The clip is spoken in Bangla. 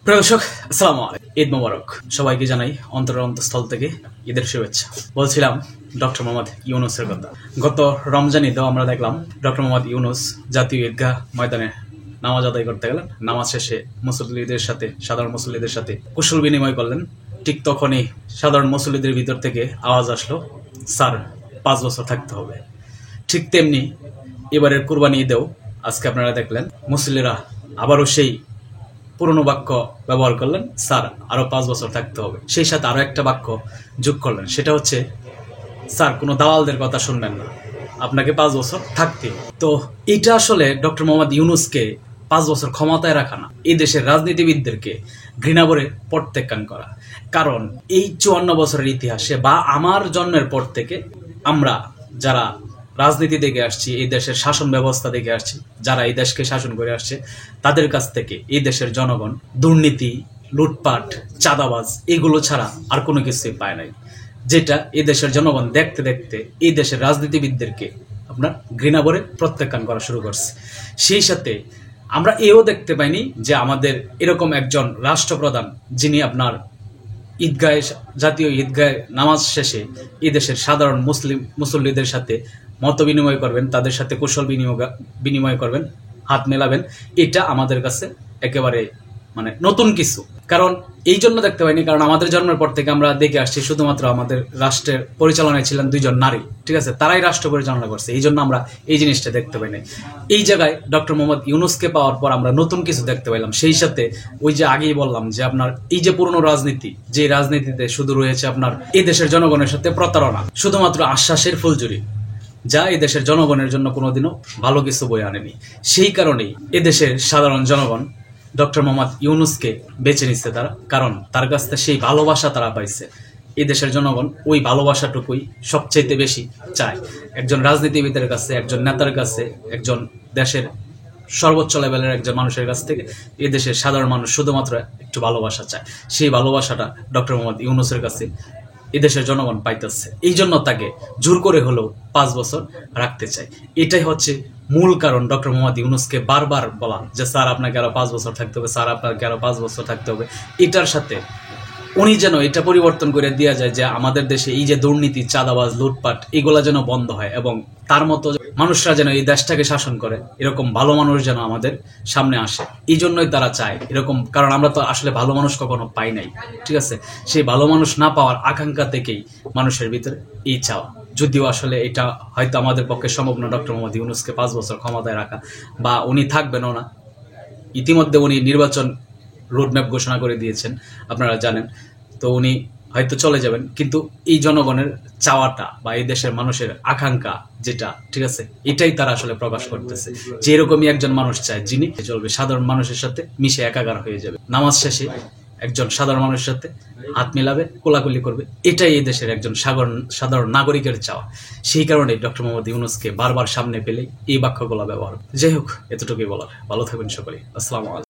প্রিয় দর্শক, আসসালামু আলাইকুম। ঈদ মোবারক সবাইকে জানাই অন্তরের অন্তঃস্থল থেকে ঈদের শুভেচ্ছা। বলছিলাম ডক্টর মোহাম্মদ ইউনূসের কথা। গত রমজান ঈদেও আমরা দেখলাম ডক্টর মোহাম্মদ ইউনূস জাতীয় ঈদগাহ ময়দানে নামাজ আদায় করতে গেলেন। নামাজ শেষে সাধারণ মুসল্লিদের সাথে কুশল বিনিময় করলেন। ঠিক তখনই সাধারণ মুসল্লিদের ভিতর থেকে আওয়াজ আসলো, স্যার 5 বছর থাকতে হবে। ঠিক তেমনি এবারের কুরবানি ঈদেও আজকে আপনারা দেখলেন মুসল্লিরা আবারও সেই পুরনো বাক্য ব্যবহার করলেন, স্যার আরো 5 বছর থাকতে হবে। সেই সাথে আরো একটা বাক্য যোগ করলেন, সেটা হচ্ছে স্যার কোনো দালালদের কথা শুনবেন না, আপনাকে 5 বছর থাকতে। তো এটা আসলে ডক্টর মোহাম্মদ ইউনূসকে 5 বছর ক্ষমতায় রাখা না, এই দেশের রাজনীতিবিদদেরকে ঘৃণা ভরে প্রত্যাখ্যান করা। কারণ এই 54 বছরের ইতিহাসে বা আমার জন্মের পর থেকে আমরা যারা রাজনীতি দেখে আসছি, এই দেশের শাসন ব্যবস্থা দেখে আসছি, যারা এই দেশকে শাসন করে আসছে, তাদের কাছ থেকে এই দেশের জনগণ দুর্নীতি, লুটপাট, চাঁদাবাজ এগুলো ছাড়া আর কোনো কিছুই পায় নাই। যেটা এই দেশের জনগণ দেখতে দেখতে এই দেশের রাজনীতিবিদদেরকে আপনার ঘৃণা ভরে প্রত্যাখ্যান করা শুরু করছে। সেই সাথে আমরা এও দেখতে পাইনি যে আমাদের এরকম একজন রাষ্ট্রপ্রধান যিনি আপনার জাতীয় ঈদগাহে নামাজ শেষে এই দেশের সাধারণ মুসল্লিদের সাথে মত বিনিময় করবেন, তাদের সাথে কুশল বিনিময় করবেন, হাত মেলাবেন। এটা আমাদের কাছে একেবারে নতুন কিছু। কারণ এই জন্য দেখতে পাইনি, কারণ আমাদের জন্মের পর থেকে আমরা দেখে আসছি শুধুমাত্র আমাদের রাষ্ট্রের পরিচালনায় ছিলেন 2 জন নারী, ঠিক আছে, তারাই রাষ্ট্র পরিচালনা করছে। এই জন্য আমরা এই জিনিসটা দেখতে পাইনি। এই জায়গায় ডক্টর মোহাম্মদ ইউনূসকে পাওয়ার পর আমরা নতুন কিছু দেখতে পাইলাম। সেই সাথে ওই যে আগেই বললাম যে আপনার এই যে পুরনো রাজনীতি, যে রাজনীতিতে শুধু রয়েছে আপনার এই দেশের জনগণের সাথে প্রতারণা, শুধুমাত্র আশ্বাসের ফুলঝুরি, যা এই দেশের জনগণের জন্য কোনোদিনও ভালো কিছু বয়ে আনেনি। সেই কারণেই এদেশের সাধারণ জনগণ ডক্টর মোহাম্মদ ইউনূসকে বেছে নিচ্ছে তারা, কারণ তার কাছ থেকে সেই ভালোবাসা তারা পাইছে। এই দেশের জনগণ ওই ভালোবাসাটুকুই সবচাইতে বেশি চায় একজন রাজনীতিবিদের কাছে, একজন নেতার কাছে, একজন দেশের সর্বোচ্চ লেভেলের একজন মানুষের কাছ থেকে এই দেশের সাধারণ মানুষ শুধুমাত্র একটু ভালোবাসা চায়। সেই ভালোবাসাটা ডক্টর মোহাম্মদ ইউনূসের কাছে এদেশের জনগণ পাইতেছে। এই জন্য তাকে জোর করে হলেও 5 বছর রাখতে চায়। এটাই হচ্ছে মূল কারণ ডক্টর মোহাম্মদ ইউনূসকে বারবার বলা যে স্যার আপনাকে আরো 5 বছর থাকতে হবে, স্যার আপনাকে আরো 5 বছর থাকতে হবে। এটার সাথে উনি যেন এটা পরিবর্তন করে দেওয়া যায় যে আমাদের দেশে এই যে দুর্নীতি, চাঁদাবাজ, লুটপাট এগুলা যেন বন্ধ হয় এবং তার মতো মানুষরা যেন এই দেশটাকে শাসন করে, এরকম ভালো মানুষ যেন আমাদের সামনে আসে। এই জন্যই তারা চায় এরকম, কারণ আমরা তো আসলে ভালো মানুষ কখনো পাই নাই, ঠিক আছে। সেই ভালো মানুষ না পাওয়ার আকাঙ্ক্ষা থেকেই মানুষের ভিতরে এই চাওয়া। যদিও আসলে এটা হয়তো আমাদের পক্ষে সম্ভব না ডক্টর মোহাম্মদ ইউনূসকে 5 বছর ক্ষমতায় রাখা, বা উনি থাকবেনও না। ইতিমধ্যে উনি নির্বাচন রোডম্যাপ ঘোষণা করে দিয়েছেন, আপনারা জানেন। তো উনি হয়তো চলে যাবেন, কিন্তু এই জনগণের চাওয়াটা বা এই দেশের মানুষের আকাঙ্ক্ষা যেটা, ঠিক আছে, এটাই তারা আসলে প্রকাশ করতেছে যে এরকমই একজন মানুষ চায় যিনি চলবে সাধারণ মানুষের সাথে মিশে একাকার হয়ে যাবে, নামাজ শেষে একজন সাধারণ মানুষের সাথে হাত মেলাবে, কোলাকুলি করবে। এটাই এই দেশের একজন সাধারণ নাগরিকের চাওয়া। সেই কারণে ডক্টর মোহাম্মদ ইউনূসকে বারবার সামনে পেলে এই বাক্যগুলো ব্যবহার। যাই হোক, এতটুকুই বলার। ভালো থাকবেন সকলে। আসসালামু আলাইকুম।